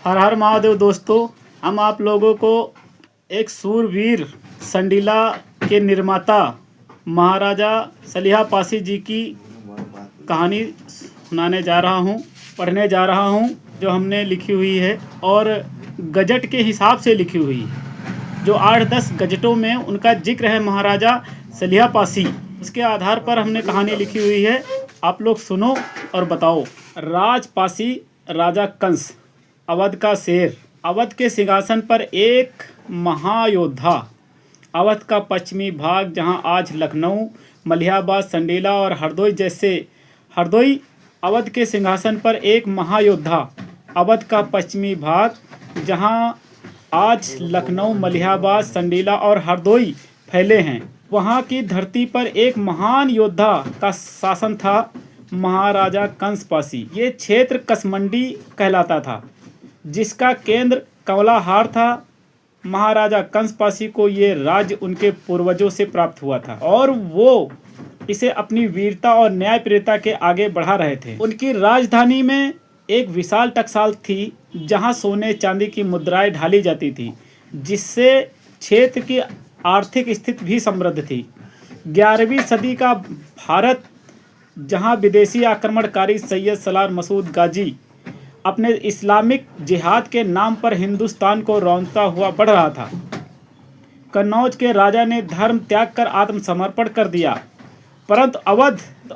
हर हर महादेव दोस्तों, हम आप लोगों को एक सूरवीर संडीला के निर्माता महाराजा सलिहा पासी जी की कहानी सुनाने जा रहा हूँ, पढ़ने जा रहा हूँ, जो हमने लिखी हुई है और गजट के हिसाब से लिखी हुई है। जो 8-10 गजटों में उनका जिक्र है महाराजा सलिहा पासी, उसके आधार पर हमने कहानी लिखी हुई है। आप लोग सुनो और बताओ। राजपासी राजा कंस, अवध का शेर। अवध के सिंहासन पर एक महायोद्धा। अवध का पश्चिमी भाग, जहां आज लखनऊ, मलिहाबाद, संडीला और हरदोई अवध के सिंहासन पर एक महायोद्धा। अवध का पश्चिमी भाग, जहां आज लखनऊ, मलिहाबाद, संडीला और हरदोई फैले हैं, वहां की धरती पर एक महान योद्धा का शासन था, महाराजा कंसपासी। ये क्षेत्र कसमंडी कहलाता था, जिसका केंद्र कवलाहार था। महाराजा कंसपासी को ये राज्य उनके पूर्वजों से प्राप्त हुआ था और वो इसे अपनी वीरता और न्यायप्रियता के आगे बढ़ा रहे थे। उनकी राजधानी में एक विशाल टकसाल थी, जहां सोने चांदी की मुद्राएं ढाली जाती थी, जिससे क्षेत्र की आर्थिक स्थिति भी समृद्ध थी। 11वीं सदी का भारत, जहां विदेशी आक्रमणकारी सैयद सलार मसूद गाजी अपने इस्लामिक जिहाद के नाम पर हिंदुस्तान को रौंदता हुआ बढ़ रहा था। कन्नौज के राजा ने धर्म त्याग कर आत्मसमर्पण कर दिया, परंतु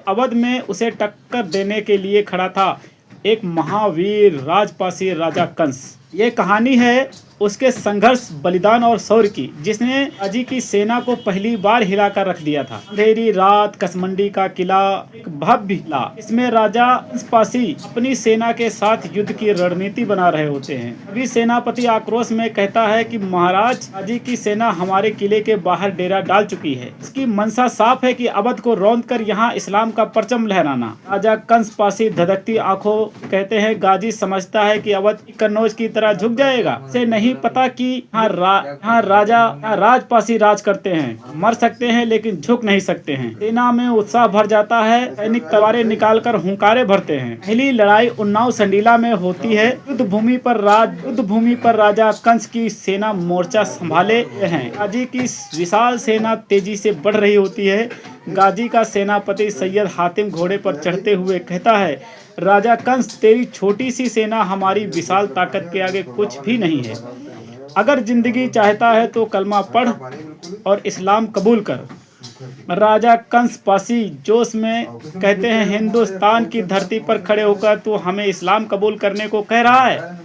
अवध में उसे टक्कर देने के लिए खड़ा था एक महावीर राजपासी राजा कंस। ये कहानी है उसके संघर्ष, बलिदान और शौर्य की, जिसने गाजी की सेना को पहली बार हिलाकर रख दिया था। अंधेरी रात, कसमंडी का किला एक भव्य किला, इसमें राजा कंसपासी अपनी सेना के साथ युद्ध की रणनीति बना रहे होते हैं। अभी सेनापति आक्रोश में कहता है कि महाराज, गाजी की सेना हमारे किले के बाहर डेरा डाल चुकी है। इसकी मंशा साफ है कि अवध को रौंद कर यहाँ इस्लाम का परचम लहराना। राजा कंसपासी धधकती आंखों कहते हैं, गाजी समझता है कि अवध कन्नौज की तरह झुक जाएगा। उसे नहीं पता कि यहाँ राजपासी राज करते हैं। मर सकते हैं लेकिन झुक नहीं सकते हैं। सेना में उत्साह भर जाता है। सैनिक तलवारें निकालकर हुंकारे भरते हैं। पहली लड़ाई उन्नाव संडीला में होती है। युद्ध भूमि पर राजा कंस की सेना मोर्चा संभाले हैं। गाजी की विशाल सेना तेजी से बढ़ रही होती है। गाजी का सेनापति सैयद हातिम घोड़े पर चढ़ते हुए कहता है, राजा कंस, तेरी छोटी सी सेना हमारी विशाल ताकत के आगे कुछ भी नहीं है। अगर जिंदगी चाहता है तो कलमा पढ़ और इस्लाम कबूल कर। राजा कंसपासी जोश में कहते हैं, हिंदुस्तान की धरती पर खड़े होकर तू हमें इस्लाम कबूल करने को कह रहा है?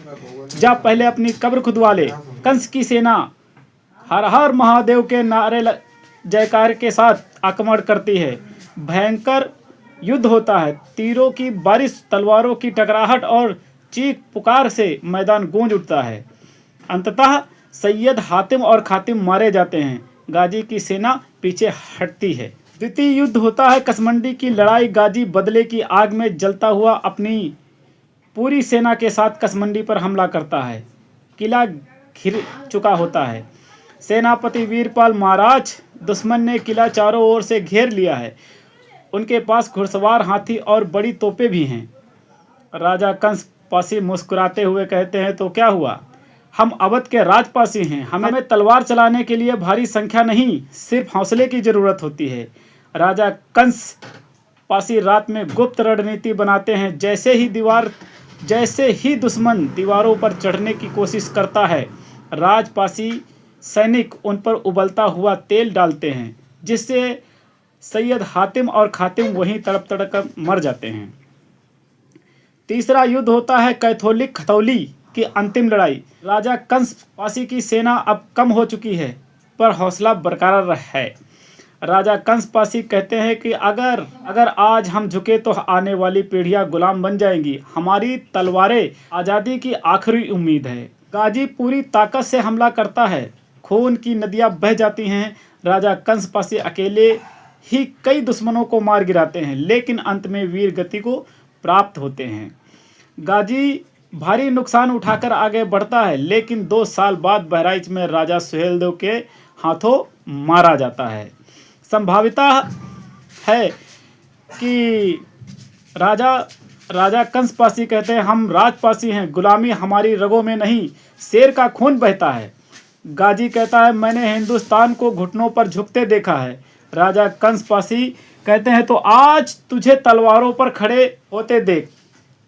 जा पहले अपनी कब्र खुदवा ले। कंस की सेना हर हर महादेव के नारे जयकार के साथ आक्रमण करती है। भयंकर युद्ध होता है। तीरों की बारिश, तलवारों की टकराहट और चीख पुकार से मैदान गूंज उठता है। अंततः सैयद हातिम और खातिम मारे जाते हैं। गाजी की सेना पीछे हटती है। द्वितीय युद्ध होता है कसमंडी की लड़ाई। गाजी बदले की आग में जलता हुआ अपनी पूरी सेना के साथ कसमंडी पर हमला करता है। किला घिर चुका होता है। सेनापति वीरपाल, महाराज, दुश्मन ने किला चारों ओर से घेर लिया है। उनके पास घुड़सवार हाथी और बड़ी तोपें भी हैं। राजा कंसपासी मुस्कुराते हुए कहते हैं, तो क्या हुआ? हम अवध के राजपासी हैं। हमें तलवार चलाने के लिए भारी संख्या नहीं, सिर्फ हौसले की जरूरत होती है। राजा कंसपासी रात में गुप्त रणनीति बनाते हैं। जैसे ही दुश्मन दीवारों पर चढ़ने की कोशिश करता है, राजपासी सैनिक उन पर उबलता हुआ तेल डालते हैं, जिससे सैयद हातिम और खातिम वहीं तड़प कर मर जाते हैं। तीसरा युद्ध होता है कैथोलिक खतौली की अंतिम लड़ाई। राजा कंसपासी की सेना अब कम हो चुकी है, पर हौसला बरकरार है। राजा कंसपासी कहते हैं कि अगर आज हम झुके तो आने वाली पीढ़ियां गुलाम बन जाएंगी। हमारी तलवारें आज़ादी की आखिरी उम्मीद है। गाजी पूरी ताकत से हमला करता है। खून की नदियां बह जाती हैं। राजा कंसपासी अकेले ही कई दुश्मनों को मार गिराते हैं, लेकिन अंत में वीर गति को प्राप्त होते हैं। गाजी भारी नुकसान उठाकर आगे बढ़ता है, लेकिन 2 साल बाद बहराइच में राजा सुहेलदेव के हाथों मारा जाता है। संभाविता है कि राजा राजा कंसपासी कहते हैं हम राजपासी हैं, गुलामी हमारी रगों में नहीं, शेर का खून बहता है। गाजी कहता है मैंने हिंदुस्तान को घुटनों पर झुकते देखा है। राजा कंसपासी कहते हैं तो आज तुझे तलवारों पर खड़े होते देख।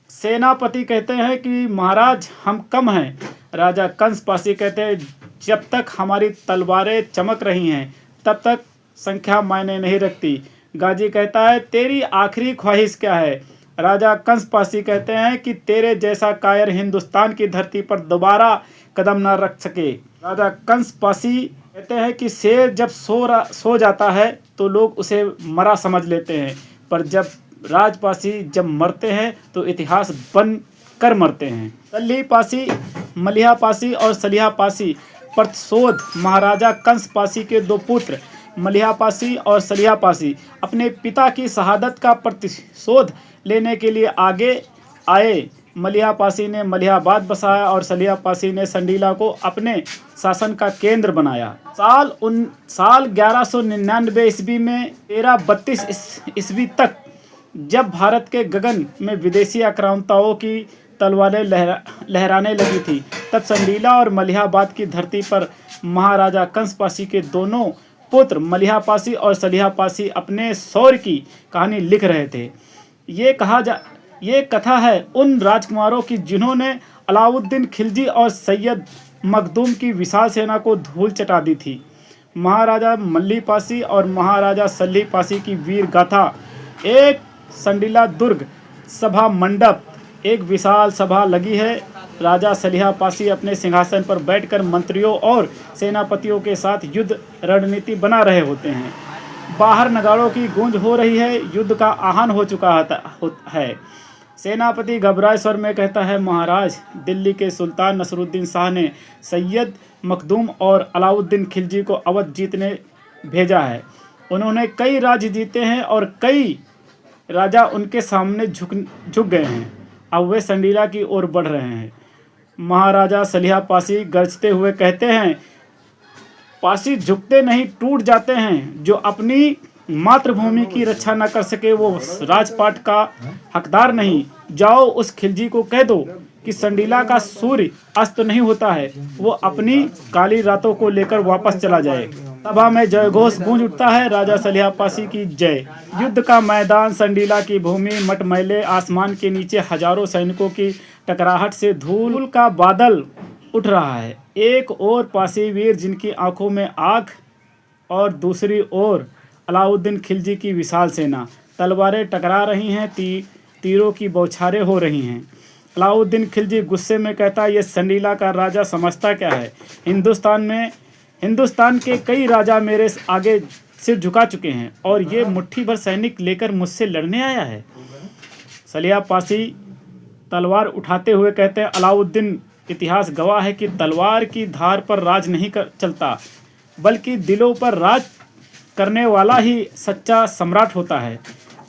सेनापति कहते हैं कि महाराज हम कम हैं। राजा कंसपासी कहते हैं जब तक हमारी तलवारें चमक रही हैं तब तक संख्या मायने नहीं रखती। गाजी कहता है तेरी आखिरी ख्वाहिश क्या है। राजा कंसपासी कहते हैं कि तेरे जैसा कायर हिंदुस्तान की धरती पर दोबारा कदम न रख सके। राजा कंसपासी कहते हैं कि शेर जब सो जाता है तो लोग उसे मरा समझ लेते हैं, पर जब राजपासी जब मरते हैं तो इतिहास बन कर मरते हैं। सलीपासी, मलिहापासी और सलिहापासी प्रतिशोध। महाराजा कंसपासी के दो पुत्र मलिहापासी और सलिहापासी अपने पिता की शहादत का प्रतिशोध लेने के लिए आगे आए। मलिहापासी ने मलिहाबाद बसाया और सलिहापासी ने संडीला को अपने शासन का केंद्र बनाया। साल 1199 ईस्वी में 1332 ईस्वी तक जब भारत के गगन में विदेशी आक्रांताओं की तलवारें लहराने लगी थी, तब संडीला और मलिहाबाद की धरती पर महाराजा कंसपासी के दोनों पुत्र मलिहापासी और सलिहापासी अपने शौर्य की कहानी लिख रहे थे। ये कथा है उन राजकुमारों की जिन्होंने अलाउद्दीन खिलजी और सैयद मखदूम की विशाल सेना को धूल चटा दी थी। महाराजा मल्लीपासी और महाराजा सलीपासी की वीर गाथा। एक संडीला दुर्ग सभा मंडप, एक विशाल सभा लगी है। राजा सलिहापासी अपने सिंहासन पर बैठकर मंत्रियों और सेनापतियों के साथ युद्ध रणनीति बना रहे होते हैं। बाहर नगाड़ों की गूंज हो रही है, युद्ध का आह्वान हो चुका है। सेनापति घबराए स्वर में कहता है महाराज, दिल्ली के सुल्तान नसरुद्दीन शाह ने सैयद मखदूम और अलाउद्दीन खिलजी को अवध जीतने भेजा है। उन्होंने कई राज्य जीते हैं और कई राजा उनके सामने झुक गए हैं। अब वे संडीला की ओर बढ़ रहे हैं। महाराजा सलिहापासी गरजते हुए कहते हैं पासी झुकते नहीं टूट जाते हैं। जो अपनी मातृभूमि की रक्षा न कर सके वो राजपाट का हकदार नहीं। जाओ उस खिलजी को कह दो कि संडीला का सूर्य अस्त नहीं होता है, वो अपनी काली रातों को लेकर वापस चला जाए। सभा में जयघोष गूंज उठता है। राजा सलिहापासी की जय। युद्ध का मैदान, संडीला की भूमि, मटमैले आसमान के नीचे हजारों सैनिकों की टकराहट से धूल का बादल उठ रहा है। एक ओर पासी वीर जिनकी आंखों में आग और दूसरी ओर अलाउद्दीन खिलजी की विशाल सेना। तलवारें टकरा रही हैं, तीरों की बौछारें हो रही हैं। अलाउद्दीन खिलजी गुस्से में कहता है ये संडीला का राजा समझता क्या है। हिंदुस्तान के कई राजा मेरे आगे सिर झुका चुके हैं और ये मुट्ठी भर सैनिक लेकर मुझसे लड़ने आया है। सलिहापासी तलवार उठाते हुए कहते हैं अलाउद्दीन, इतिहास गवाह है कि तलवार की धार पर राज नहीं चलता, बल्कि दिलों पर राज करने वाला ही सच्चा सम्राट होता है।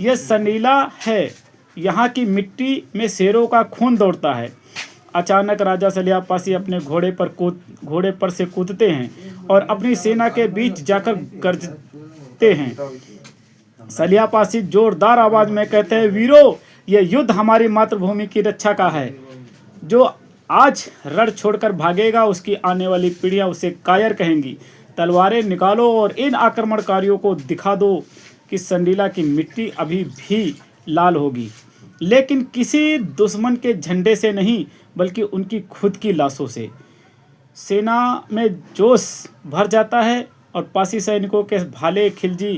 यह संडीला है, यहाँ की मिट्टी में शेरों का खून दौड़ता है। अचानक राजा सलिहापासी अपने घोड़े पर से कूदते हैं और अपनी सेना के बीच जाकर गरजते हैं। सलिहापासी जोरदार आवाज में कहते हैं वीरों, यह युद्ध हमारी मातृभूमि की रक्षा का है। जो आज रण छोड़कर भागेगा उसकी आने वाली पीढ़ियां उसे कायर कहेंगी। तलवारें निकालो और इन आक्रमणकारियों को दिखा दो कि संडीला की मिट्टी अभी भी लाल होगी, लेकिन किसी दुश्मन के झंडे से नहीं बल्कि उनकी खुद की लाशों से। सेना में जोश भर जाता है और पासी सैनिकों के भाले खिलजी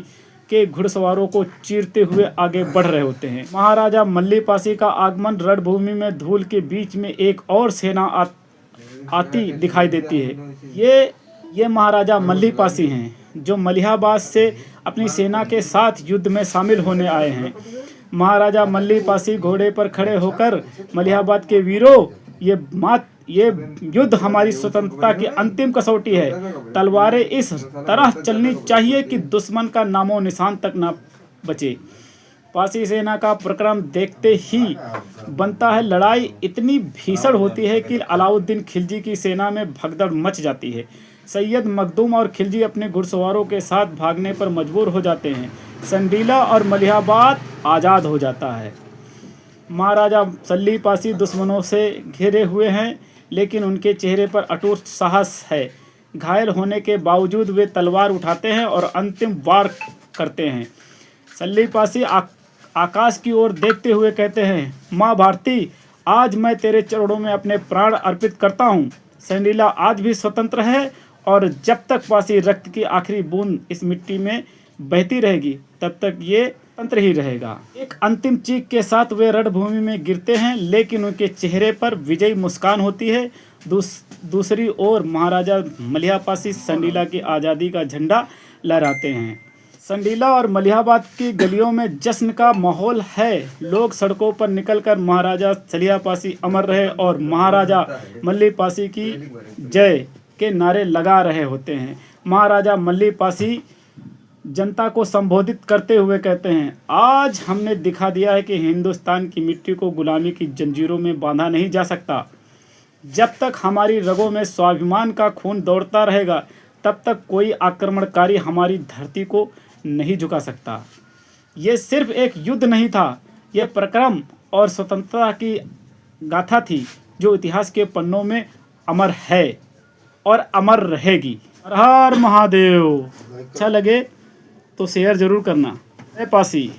के घुड़सवारों को चीरते हुए आगे बढ़ रहे होते हैं। महाराजा मल्लीपासी का आगमन, रणभूमि में धूल के बीच में एक और सेना आती दिखाई देती है। ये महाराजा मल्लीपासी हैं जो मलिहाबाद से अपनी सेना के साथ युद्ध में शामिल होने आए हैं। महाराजा मल्लीपासी घोड़े पर खड़े होकर मलिहाबाद के वीरों, ये युद्ध हमारी स्वतंत्रता की अंतिम कसौटी है। तलवारें इस तरह चलनी चाहिए कि दुश्मन का नामो निशान तक न बचे। पासी सेना का प्रक्रम देखते ही बनता है। लड़ाई इतनी भीषण होती है कि अलाउद्दीन खिलजी की सेना में भगदड़ मच जाती है। सैयद मखदूम और खिलजी अपने घुड़सवारों के साथ भागने पर मजबूर हो जाते हैं। संडीला और मलिहाबाद आज़ाद हो जाता है। महाराजा सल्ली पासी दुश्मनों से घिरे हुए हैं, लेकिन उनके चेहरे पर अटूट साहस है। घायल होने के बावजूद वे तलवार उठाते हैं और अंतिम वार करते हैं। सल्ली पासी आकाश की ओर देखते हुए कहते हैं, माँ भारती, आज मैं तेरे चरणों में अपने प्राण अर्पित करता हूँ। संडीला आज भी स्वतंत्र है और जब तक पासी रक्त की आखिरी बूंद इस मिट्टी में बहती रहेगी तब तक ये तंत्र ही रहेगा। एक अंतिम चीख के साथ वे रणभूमि में गिरते हैं, लेकिन उनके चेहरे पर विजयी मुस्कान होती है। दूसरी ओर महाराजा मलिहापासी संडीला की आज़ादी का झंडा लहराते हैं। संडीला और मलिहाबाद की गलियों में जश्न का माहौल है। लोग सड़कों पर निकलकर महाराजा सलिहापासी अमर रहे और महाराजा मल्लीपासी की जय के नारे लगा रहे होते हैं। महाराजा मल्लीपासी जनता को संबोधित करते हुए कहते हैं, आज हमने दिखा दिया है कि हिंदुस्तान की मिट्टी को गुलामी की जंजीरों में बांधा नहीं जा सकता। जब तक हमारी रगों में स्वाभिमान का खून दौड़ता रहेगा तब तक कोई आक्रमणकारी हमारी धरती को नहीं झुका सकता। ये सिर्फ एक युद्ध नहीं था, यह पराक्रम और स्वतंत्रता की गाथा थी जो इतिहास के पन्नों में अमर है और अमर रहेगी। हर हर महादेव। अच्छा लगे तो शेयर जरूर करना। पासी।